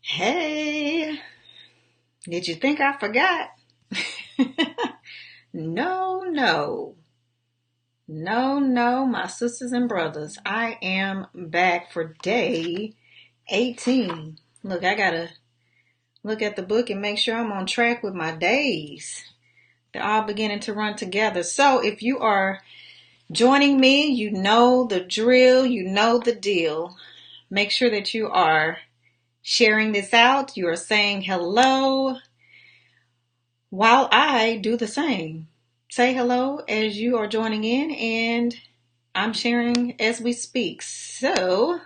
Hey, did you think I forgot? No, no, no, my sisters and brothers. I am back for day 18. Look, I gotta look at the book and make sure I'm on track with my days. They're all beginning to run together. So if you are joining me, you know the drill, you know the deal. Make sure that you are sharing this out. You are saying hello while I do the same. Say hello as you are joining in, and I'm sharing as we speak. So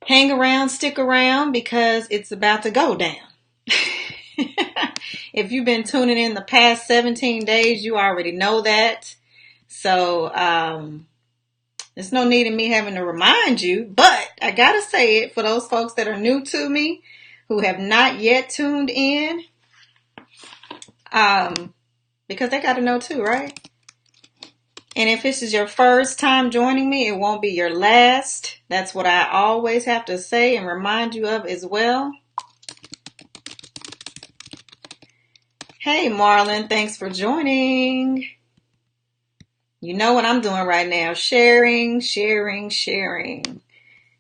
hang around, stick around, because it's about to go down. If you've been tuning in the past 17 days, you already know that. So there's no need in me having to remind you, but I gotta say it for those folks that are new to me, who have not yet tuned in, because they gotta know too, right? And if this is your first time joining me, it won't be your last. That's what I always have to say and remind you of as well. Hey, Marlon, thanks for joining. You know what I'm doing right now. Sharing.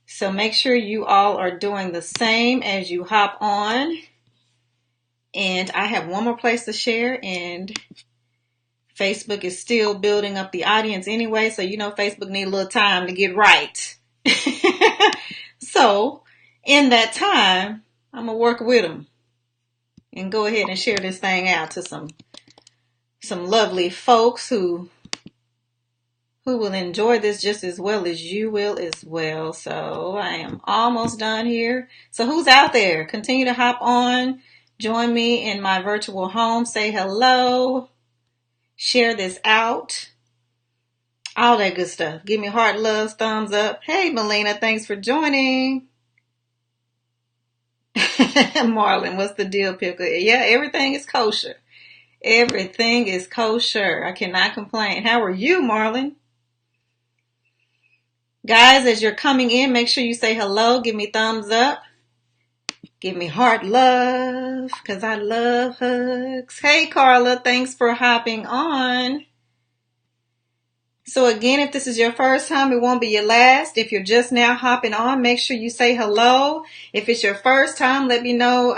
So make sure you all are doing the same as you hop on. And I have one more place to share, and Facebook is still building up the audience anyway, so you know Facebook need a little time to get right. So in that time, I'm going to work with them and go ahead and share this thing out to some lovely folks who will enjoy this just as well as you will as well. So I am almost done here. So who's out there? Continue to hop on. Join me in my virtual home. Say hello. Share this out. All that good stuff. Give me heart loves, thumbs up. Hey, Melina, thanks for joining. Marlon, what's the deal, pickle? Yeah, everything is kosher. Everything is kosher. I cannot complain. How are you, Marlon? Guys, as you're coming in, make sure you say hello. Give me thumbs up. Give me heart love, because I love hugs. Hey, Carla, thanks for hopping on. So again, if this is your first time, it won't be your last. If you're just now hopping on, make sure you say hello. If it's your first time, let me know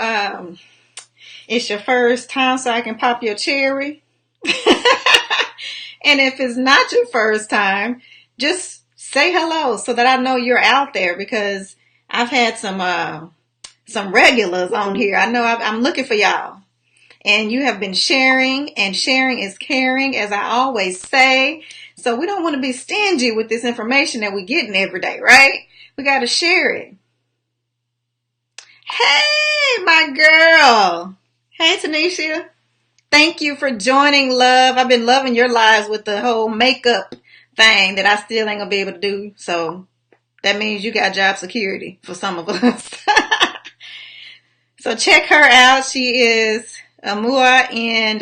it's your first time so I can pop your cherry. And if it's not your first time, just say hello so that I know you're out there, because I've had some regulars on here. I know I'm looking for y'all. And you have been sharing, and sharing is caring, as I always say. So we don't want to be stingy with this information that we're getting every day, right? We got to share it. Hey, my girl. Hey, Tanisha. Thank you for joining, love. I've been loving your lives with the whole makeup thing that I still ain't going to be able to do. So that means you got job security for some of us. So check her out. She is Amua in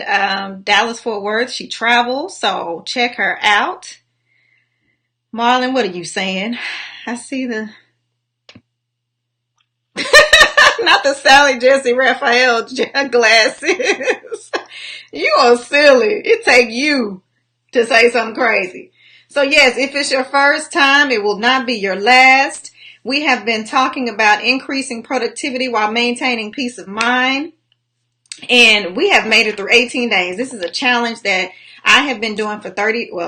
Dallas-Fort Worth. She travels, so check her out. Marlon, what are you saying? I see the... Not the Sally Jesse Raphael glasses. You are silly. It take you to say something crazy. So yes, if it's your first time, it will not be your last. We have been talking about increasing productivity while maintaining peace of mind. And we have made it through 18 days. This is a challenge that I have been doing for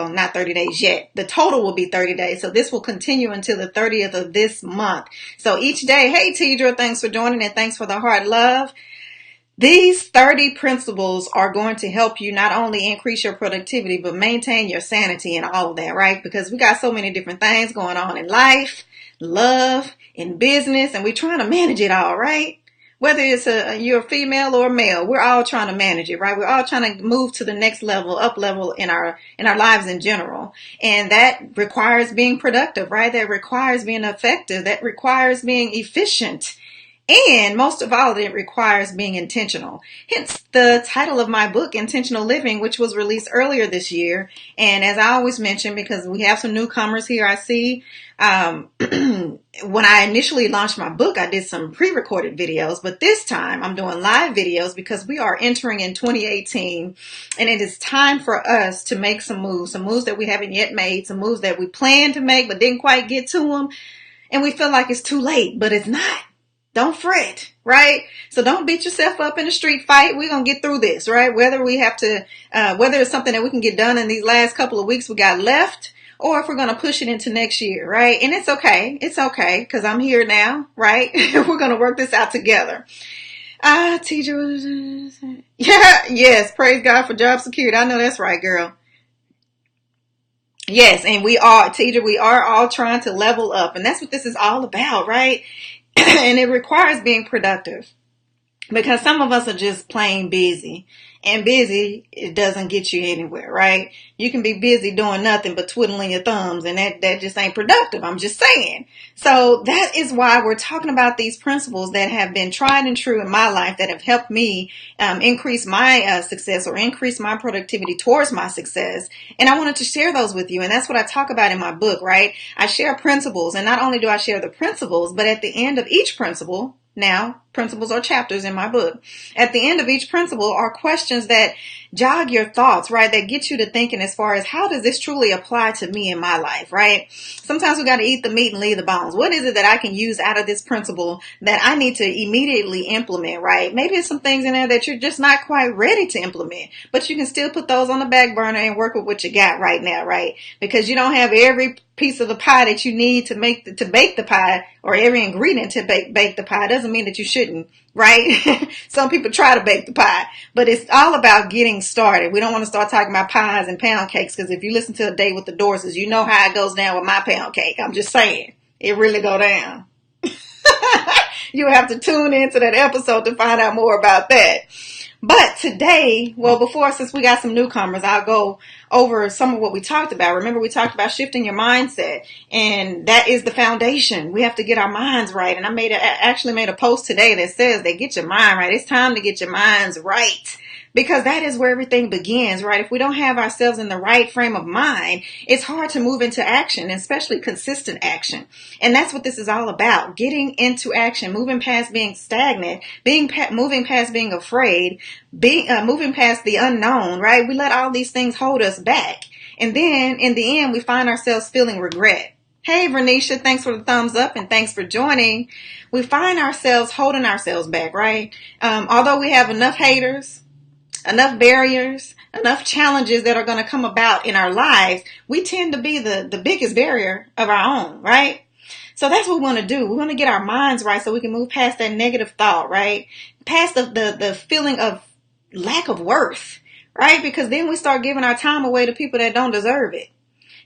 not 30 days yet. The total will be 30 days. So this will continue until the 30th of this month. So each day, hey, Tidra, thanks for joining, and thanks for the heart love. These 30 principles are going to help you not only increase your productivity, but maintain your sanity and all of that, right? Because we got so many different things going on in life, love, in business, and we're trying to manage it all, right? Whether it's you're a female or a male, we're all trying to manage it, right? We're all trying to move to the next level, up level in our lives in general. And that requires being productive, right? That requires being effective. That requires being efficient. And most of all, it requires being intentional. Hence the title of my book, Intentional Living, which was released earlier this year. And as I always mention, because we have some newcomers here, I see, when I initially launched my book, I did some pre-recorded videos, but this time I'm doing live videos because we are entering in 2018 and it is time for us to make some moves that we haven't yet made, some moves that we planned to make but didn't quite get to them. And we feel like it's too late, but it's not. Don't fret, right? So don't beat yourself up in a street fight. We're going to get through this, right? Whether we have to, whether it's something that we can get done in these last couple of weeks we got left, or if we're going to push it into next year, right? And it's okay. It's okay because I'm here now, right? We're going to work this out together. Teacher, yeah, yes. Praise God for job security. I know that's right, girl. Yes, and we are, teacher, we are all trying to level up, and that's what this is all about, right? And it requires being productive because some of us are just plain busy, and busy, it doesn't get you anywhere, right? You can be busy doing nothing but twiddling your thumbs, and that just ain't productive. I'm just saying. So that is why we're talking about these principles that have been tried and true in my life that have helped me increase my success or increase my productivity towards my success. And I wanted to share those with you. And that's what I talk about in my book, right? I share principles, and not only do I share the principles, but at the end of each principle, now, principles are chapters in my book. At the end of each principle are questions that jog your thoughts, right? That get you to thinking as far as how does this truly apply to me in my life, right? Sometimes we got to eat the meat and leave the bones. What is it that I can use out of this principle that I need to immediately implement, right? Maybe it's some things in there that you're just not quite ready to implement, but you can still put those on the back burner and work with what you got right now, right? Because you don't have every piece of the pie that you need to bake the pie, or every ingredient to bake the pie. Doesn't mean that you shouldn't, right? Some people try to bake the pie, but it's all about getting started. We don't want to start talking about pies and pound cakes, because if you listen to A Day with the Dorseys, you know how it goes down with my pound cake. I'm just saying, it really go down. You have to tune into that episode to find out more about that. But today, since we got some newcomers, I'll go over some of what we talked about. Remember, we talked about shifting your mindset, and that is the foundation. We have to get our minds right. And I actually made a post today that says that get your mind right. It's time to get your minds right, because that is where everything begins, right? If we don't have ourselves in the right frame of mind, it's hard to move into action, especially consistent action. And that's what this is all about. Getting into action, moving past being stagnant, moving past being afraid, moving past the unknown, right? We let all these things hold us back. And then in the end, we find ourselves feeling regret. Hey, Vernisha, thanks for the thumbs up and thanks for joining. We find ourselves holding ourselves back, right? Although we have enough haters, enough barriers, enough challenges that are going to come about in our lives, we tend to be the biggest barrier of our own, right? So that's what we want to do. We want to get our minds right so we can move past that negative thought, right? Past the feeling of lack of worth, right? Because then we start giving our time away to people that don't deserve it.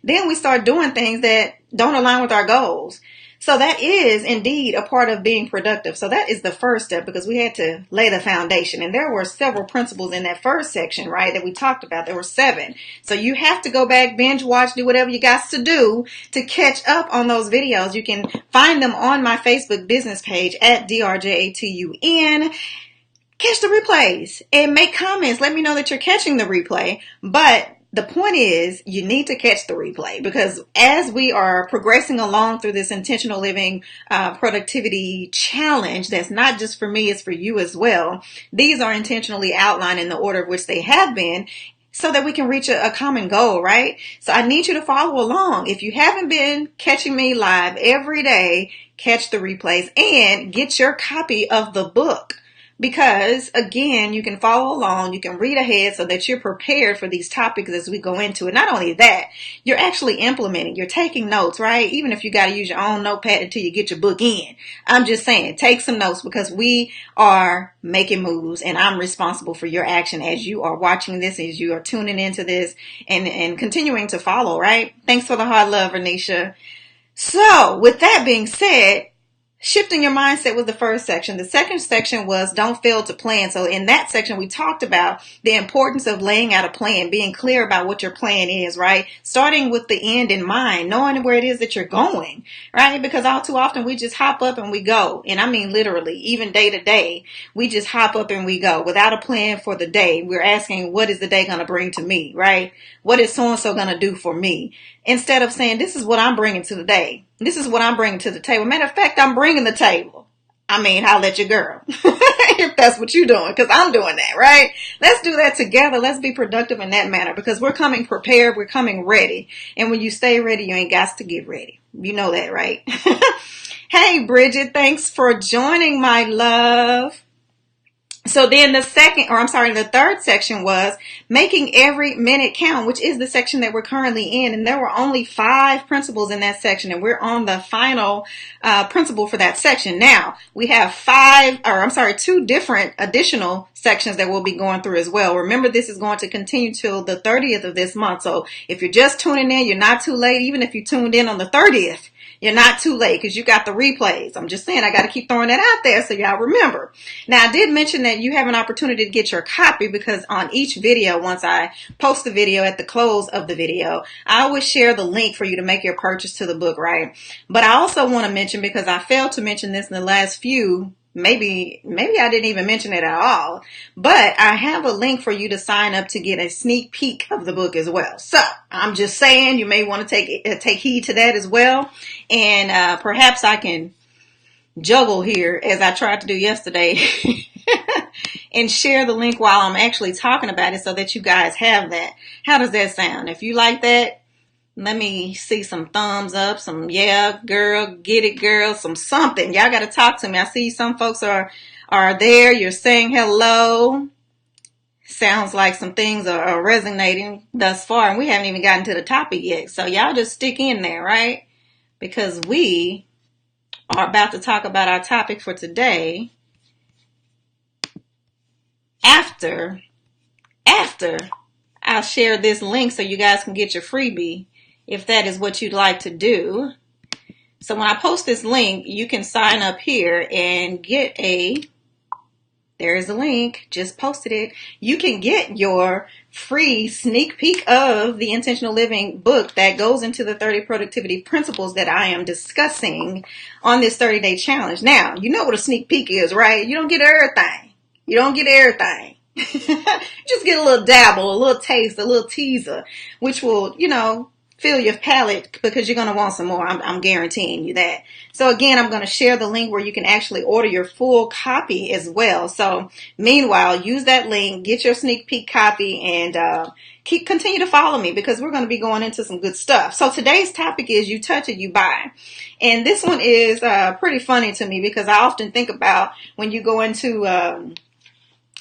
Then we start doing things that don't align with our goals. So that is indeed a part of being productive. So that is the first step, because we had to lay the foundation. And there were several principles in that first section, right, that we talked about. There were 7. So you have to go back, binge watch, do whatever you got to do to catch up on those videos. You can find them on my Facebook business page at DRJATUN. Catch the replays and make comments. Let me know that you're catching the replay. But the point is, you need to catch the replay, because as we are progressing along through this intentional living productivity challenge, that's not just for me, it's for you as well. These are intentionally outlined in the order of which they have been, so that we can reach a common goal, right? So I need you to follow along. If you haven't been catching me live every day, catch the replays and get your copy of the book. Because again, you can follow along, you can read ahead so that you're prepared for these topics as we go into it. Not only that, you're actually implementing, you're taking notes, right? Even if you got to use your own notepad until you get your book in. I'm just saying, take some notes, because we are making moves and I'm responsible for your action as you are watching this, as you are tuning into this and continuing to follow, right? Thanks for the hard love, Renisha. So with that being said, Shifting your mindset was the first section. The second section was don't fail to plan. So in that section, we talked about the importance of laying out a plan, being clear about what your plan is, right? Starting with the end in mind, knowing where it is that you're going, right? Because all too often we just hop up and we go. And I mean, literally, even day to day, we just hop up and we go without a plan for the day. We're asking, what is the day going to bring to me, right? What is so-and-so going to do for me? Instead of saying, this is what I'm bringing to the day. This is what I'm bringing to the table. Matter of fact, I'm bringing the table. I mean, holla at your girl. If that's what you're doing, because I'm doing that, right? Let's do that together. Let's be productive in that manner, because we're coming prepared. We're coming ready. And when you stay ready, you ain't got to get ready. You know that, right? Hey, Bridget, thanks for joining, my love. So then the third section was making every minute count, which is the section that we're currently in. And there were only 5 principles in that section, and we're on the final principle for that section. Now we have 2 different additional sections that we'll be going through as well. Remember, this is going to continue till the 30th of this month. So if you're just tuning in, you're not too late. Even if you tuned in on the 30th, you're not too late because you got the replays. I'm just saying, I got to keep throwing that out there so y'all remember. Now, I did mention that you have an opportunity to get your copy, because on each video, once I post the video at the close of the video, I always share the link for you to make your purchase to the book, right? But I also want to mention, because I failed to mention this in the last few, maybe I didn't even mention it at all, but I have a link for you to sign up to get a sneak peek of the book as well. So I'm just saying, you may want to take heed to that as well. And perhaps I can juggle here, as I tried to do yesterday, and share the link while I'm actually talking about it, so that you guys have that. How does that sound? If you like that, let me see some thumbs up, some yeah, girl, get it, girl, some something. Y'all got to talk to me. I see some folks are there. You're saying hello. Sounds like some things are resonating thus far, and we haven't even gotten to the topic yet. So y'all just stick in there, right? Because we are about to talk about our topic for today after I'll share this link so you guys can get your freebie, if that is what you'd like to do. So when I post this link, you can sign up here and get there's a link, just posted it. You can get your free sneak peek of the Intentional Living book that goes into the 30 productivity principles that I am discussing on this 30-day challenge. Now, you know what a sneak peek is, right? You don't get everything. Just get a little dabble, a little taste, a little teaser, which will, fill your palate, because you're going to want some more. I'm guaranteeing you that. So again, I'm going to share the link where you can actually order your full copy as well. So meanwhile, use that link, get your sneak peek copy, and continue to follow me, because we're going to be going into some good stuff. So today's topic is you touch it, you buy. And this one is pretty funny to me, because I often think about when you go into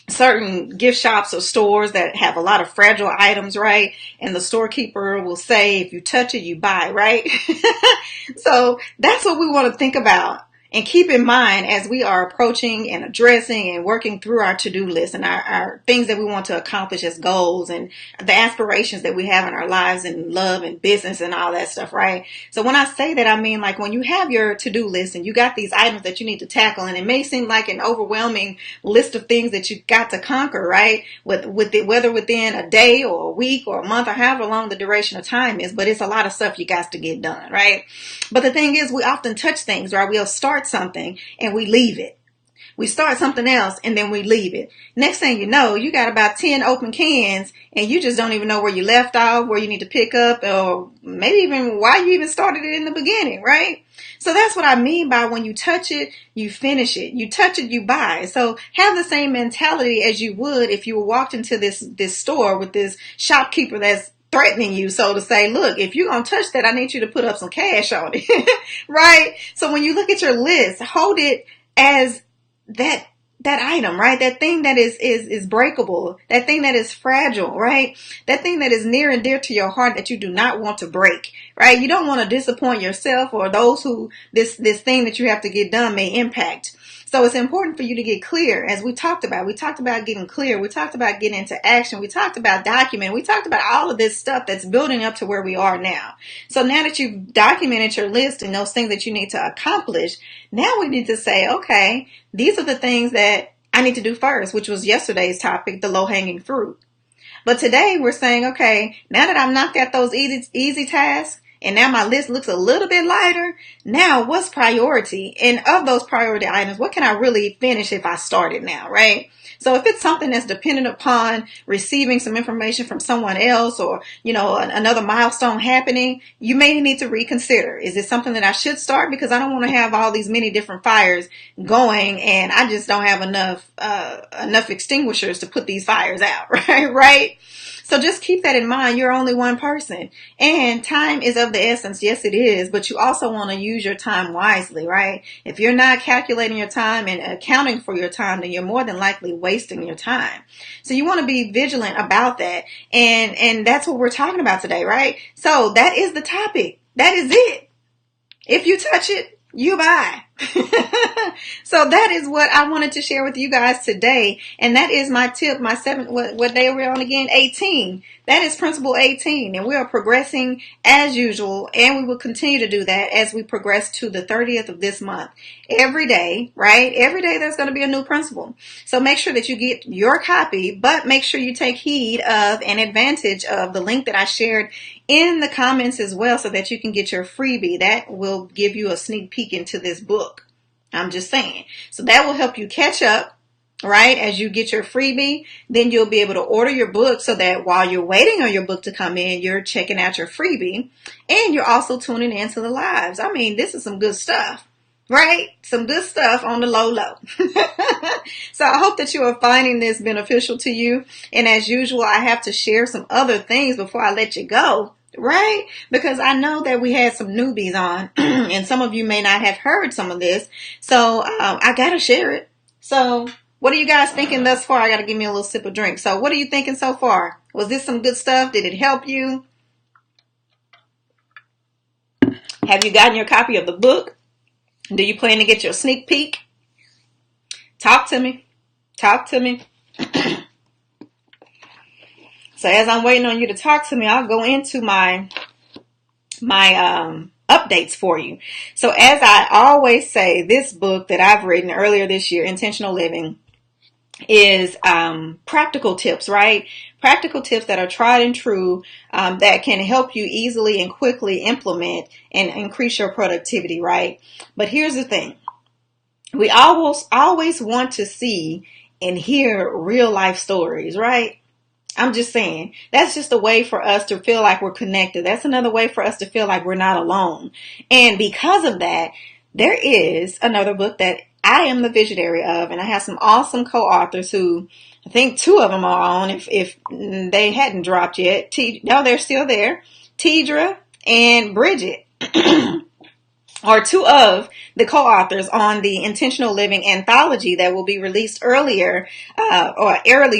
certain gift shops or stores that have a lot of fragile items, right? And the storekeeper will say, if you touch it, you buy, right? So that's what we want to think about and keep in mind as we are approaching and addressing and working through our to-do list and our things that we want to accomplish as goals and the aspirations that we have in our lives and love and business and all that stuff, right? So when I say that, I mean, like, when you have your to-do list and you got these items that you need to tackle, and it may seem like an overwhelming list of things that you've got to conquer, right? Whether within a day or a week or a month or however long the duration of time is, but it's a lot of stuff you got to get done, right? But the thing is, we often touch things, right? We'll start something and we leave it. We start something else and then we leave it. Next thing you know, you got about 10 open cans and you just don't even know where you left off, where you need to pick up, or maybe even why you even started it in the beginning, right? So that's what I mean by when you touch it, you finish it. You touch it, you buy. So have the same mentality as you would if you walked into this store with this shopkeeper that's threatening you, so to say, look, if you're going to touch that, I need you to put up some cash on it, right? So when you look at your list, hold it as that item, right? That thing that is breakable, that thing that is fragile, right? That thing that is near and dear to your heart that you do not want to break, right? You don't want to disappoint yourself or those who this thing that you have to get done may impact. So it's important for you to get clear, as we talked about. We talked about getting clear. We talked about getting into action. We talked about documenting. We talked about all of this stuff that's building up to where we are now. So now that you've documented your list and those things that you need to accomplish, now we need to say, okay, these are the things that I need to do first, which was yesterday's topic, the low-hanging fruit. But today we're saying, okay, now that I've knocked out those easy tasks, and now my list looks a little bit lighter, now what's priority? And of those priority items, what can I really finish if I started now, right? So if it's something that's dependent upon receiving some information from someone else, or, another milestone happening, you may need to reconsider. Is it something that I should start? Because I don't want to have all these many different fires going, and I just don't have enough extinguishers to put these fires out, right? So just keep that in mind. You're only one person, and time is of the essence. Yes, it is, but you also want to use your time wisely, right? If you're not calculating your time and accounting for your time, then you're more than likely wasting your time. So you want to be vigilant about that. And that's what we're talking about today, right? So that is the topic. That is it. If you touch it, you buy. So that is what I wanted to share with you guys today. And that is my tip, my what day are we on again? 18. That is principle 18. And we are progressing as usual. And we will continue to do that as we progress to the 30th of this month. Every day, right? Every day there's going to be a new principle. So make sure that you get your copy, but make sure you take heed of and advantage of the link that I shared in the comments as well, so that you can get your freebie. That will give you a sneak peek into this book. I'm just saying. So that will help you catch up, right? As you get your freebie, then you'll be able to order your book, so that while you're waiting on your book to come in, you're checking out your freebie, and you're also tuning into the lives. I mean, this is some good stuff, right? Some good stuff on the low. So I hope that you are finding this beneficial to you. And as usual, I have to share some other things before I let you go, right? Because I know that we had some newbies on and some of you may not have heard some of this. So I got to share it. So what are you guys thinking thus far? I got to give me a little sip of drink. So what are you thinking so far? Was this some good stuff? Did it help you? Have you gotten your copy of the book? Do you plan to get your sneak peek? Talk to me. Talk to me. So as I'm waiting on you to talk to me, I'll go into my updates for you. So as I always say, this book that I've written earlier this year, Intentional Living, is practical tips, right? Practical tips that are tried and true, that can help you easily and quickly implement and increase your productivity, right? But here's the thing. We always want to see and hear real life stories, right? I'm just saying, that's just a way for us to feel like we're connected. That's another way for us to feel like we're not alone. And because of that, there is another book that I am the visionary of, and I have some awesome co-authors who, I think 2 of them are on, if they hadn't dropped yet. No, they're still there. Tidra and Bridget are 2 of the co-authors on the Intentional Living anthology that will be released early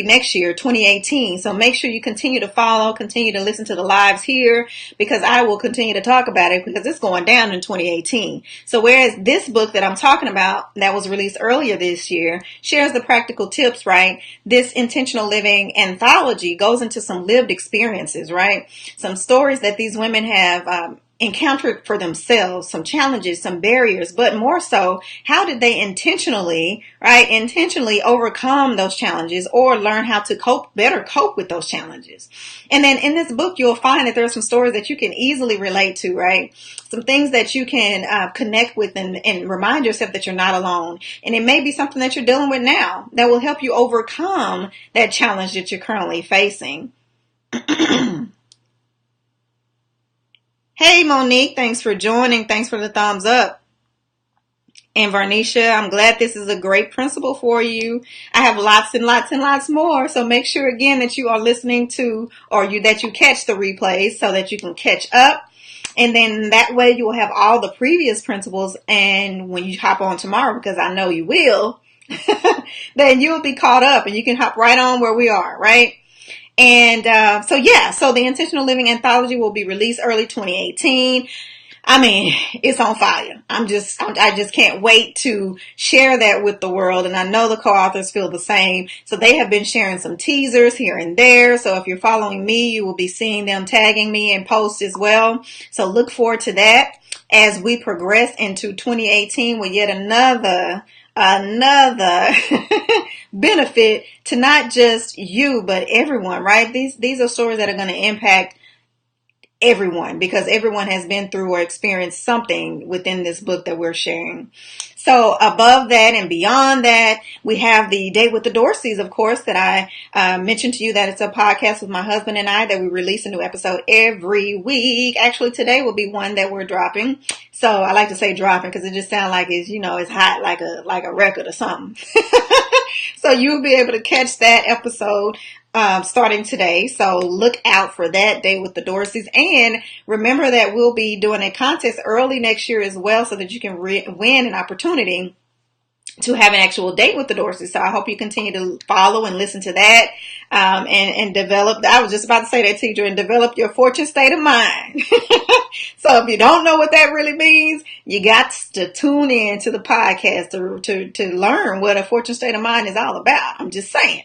next year, 2018. So make sure you continue to follow, continue to listen to the lives here, because I will continue to talk about it, because it's going down in 2018. So whereas this book that I'm talking about that was released earlier this year shares the practical tips, right? This Intentional Living anthology goes into some lived experiences, right? Some stories that these women have encountered for themselves, some challenges, some barriers, but more so, how did they intentionally overcome those challenges, or learn how to better cope with those challenges. And then in this book, you'll find that there are some stories that you can easily relate to, right? Some things that you can connect with and remind yourself that you're not alone. And it may be something that you're dealing with now that will help you overcome that challenge that you're currently facing. Hey, Monique, thanks for joining. Thanks for the thumbs up. And Varnisha, I'm glad this is a great principle for you. I have lots and lots and lots more. So make sure again that you are listening to, that you catch the replays so that you can catch up. And then that way you will have all the previous principles. And when you hop on tomorrow, because I know you will, then you'll be caught up and you can hop right on where we are, right? And so the Intentional Living Anthology will be released early 2018. I mean, it's on fire. I just can't wait to share that with the world. And I know the co-authors feel the same. So they have been sharing some teasers here and there. So if you're following me, you will be seeing them tagging me in posts as well. So look forward to that as we progress into 2018 with yet another benefit to not just you, but everyone, right? These are stories that are going to impact everyone, because everyone has been through or experienced something within this book that we're sharing. So above that and beyond that, we have the Date with the Dorseys, of course, that I mentioned to you that it's a podcast with my husband and I that we release a new episode every week. Actually, today will be one that we're dropping. So I like to say dropping because it just sounds like it's, it's hot like a record or something. So you'll be able to catch that episode starting today. So look out for that, Date with the Dorseys. And remember that we'll be doing a contest early next year as well, so that you can win an opportunity to have an actual date with the Dorsey. So I hope you continue to follow and listen to that, and develop. I was just about to say that, teacher, and develop your fortune state of mind. So if you don't know what that really means, you got to tune in to the podcast to learn what a fortune state of mind is all about. I'm just saying.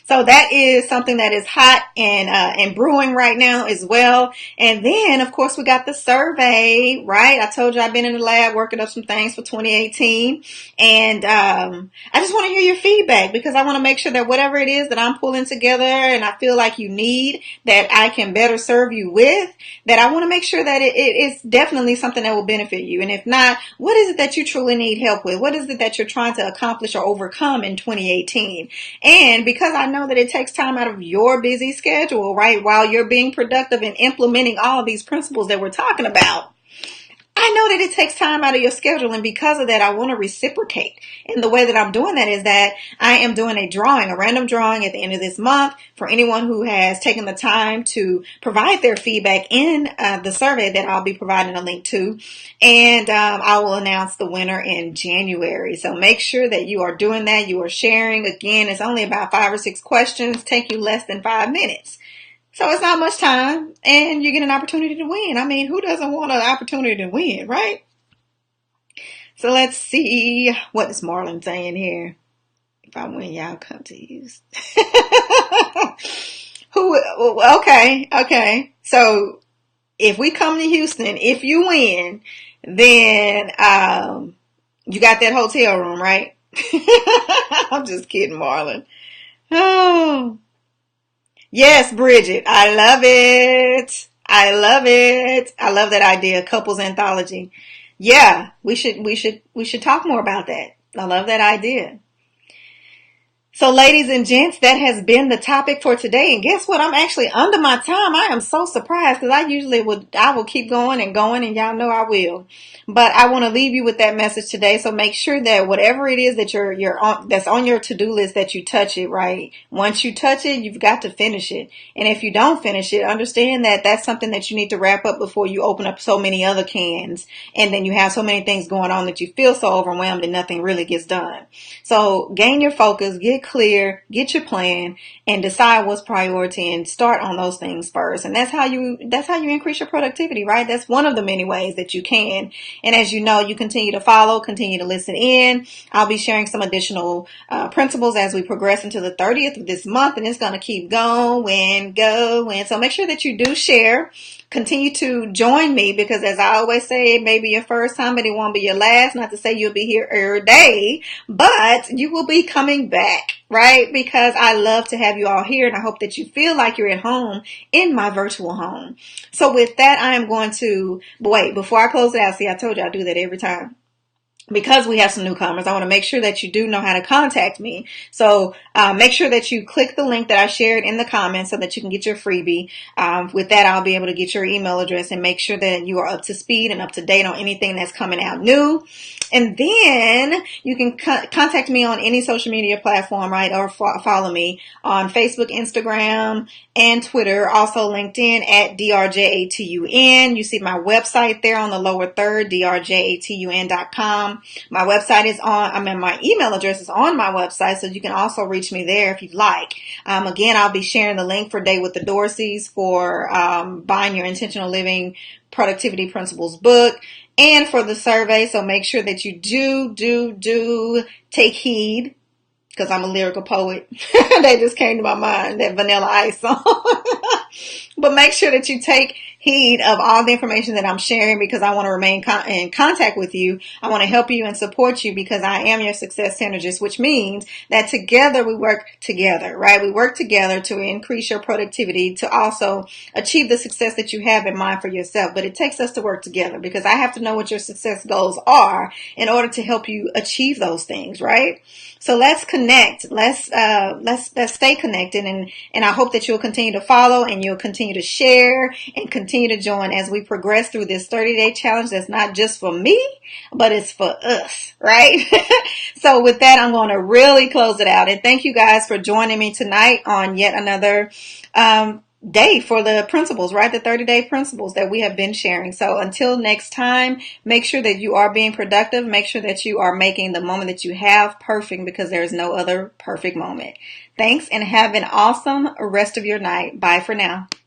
So that is something that is hot and brewing right now as well. And then, of course, we got the survey, right? I told you I've been in the lab working up some things for 2018. And I just want to hear your feedback, because I want to make sure that whatever it is that I'm pulling together and I feel like you need, that I can better serve you with, that I want to make sure that it is definitely something that will benefit you. And if not, what is it that you truly need help with? What is it that you're trying to accomplish or overcome in 2018? And because I know that it takes time out of your busy schedule, right, while you're being productive and implementing all of these principles that we're talking about, I know that it takes time out of your schedule, and because of that, I want to reciprocate. And the way that I'm doing that is that I am doing a random drawing at the end of this month for anyone who has taken the time to provide their feedback in the survey that I'll be providing a link to. And I will announce the winner in January. So make sure that you are doing that. You are sharing. Again, it's only about 5 or 6 questions, take you less than 5 minutes. So it's not much time, and you get an opportunity to win. I mean, who doesn't want an opportunity to win, right? So let's see. What is Marlon saying here? If I win, y'all come to use. Okay. So if we come to Houston, if you win, then you got that hotel room, right? I'm just kidding, Marlon. Oh. Yes, Bridget. I love it. I love that idea. Couples anthology. Yeah, we should talk more about that. I love that idea. So ladies and gents, that has been the topic for today. And guess what? I'm actually under my time. I am so surprised, because I will keep going, and y'all know I will. But I want to leave you with that message today. So make sure that whatever it is that you're on, that's on your to-do list, that you touch it, right? Once you touch it, you've got to finish it. And if you don't finish it, understand that that's something that you need to wrap up before you open up so many other cans. And then you have so many things going on that you feel so overwhelmed and nothing really gets done. So gain your focus, get clear, get your plan, and decide what's priority, and start on those things first. And that's how you increase your productivity, right? That's one of the many ways that you can. And as you know, you continue to follow, continue to listen in. I'll be sharing some additional principles as we progress into the 30th of this month, and it's going to keep going. So make sure that you do share. Continue to join me, because as I always say, it may be your first time, but it won't be your last. Not to say you'll be here every day, but you will be coming back, right? Because I love to have you all here, and I hope that you feel like you're at home in my virtual home. So with that, I am going to, wait, before I close it out, see, I told you I do that every time. Because we have some newcomers, I want to make sure that you do know how to contact me. So make sure that you click the link that I shared in the comments so that you can get your freebie. With that, I'll be able to get your email address and make sure that you are up to speed and up to date on anything that's coming out new. And then you can contact me on any social media platform, right? Or follow me on Facebook, Instagram, and Twitter. Also LinkedIn at DRJATUN. You see my website there on the lower third, drjatun.com. My website is my email address is on my website, so you can also reach me there if you'd like. Again, I'll be sharing the link for Date with the Dorseys for buying your intentional living Productivity Principles book and for the survey. So make sure that you do take heed, because I'm a lyrical poet. That just came to my mind, that Vanilla Ice song. But make sure that you take heed of all the information that I'm sharing, because I want to remain in contact with you. I want to help you and support you, because I am your success synergist, which means that together we work together, right? We work together to increase your productivity, to also achieve the success that you have in mind for yourself. But it takes us to work together, because I have to know what your success goals are in order to help you achieve those things, right? So let's connect. Let's stay connected, and I hope that you'll continue to follow, and you'll continue to share, and continue to join as we progress through this 30-day challenge that's not just for me, but it's for us, right? So with that, I'm going to really close it out, and thank you guys for joining me tonight on yet another day for the principles, right? The 30-day principles that we have been sharing. So until next time, make sure that you are being productive. Make sure that you are making the moment that you have perfect, because there is no other perfect moment. Thanks, and have an awesome rest of your night. Bye for now.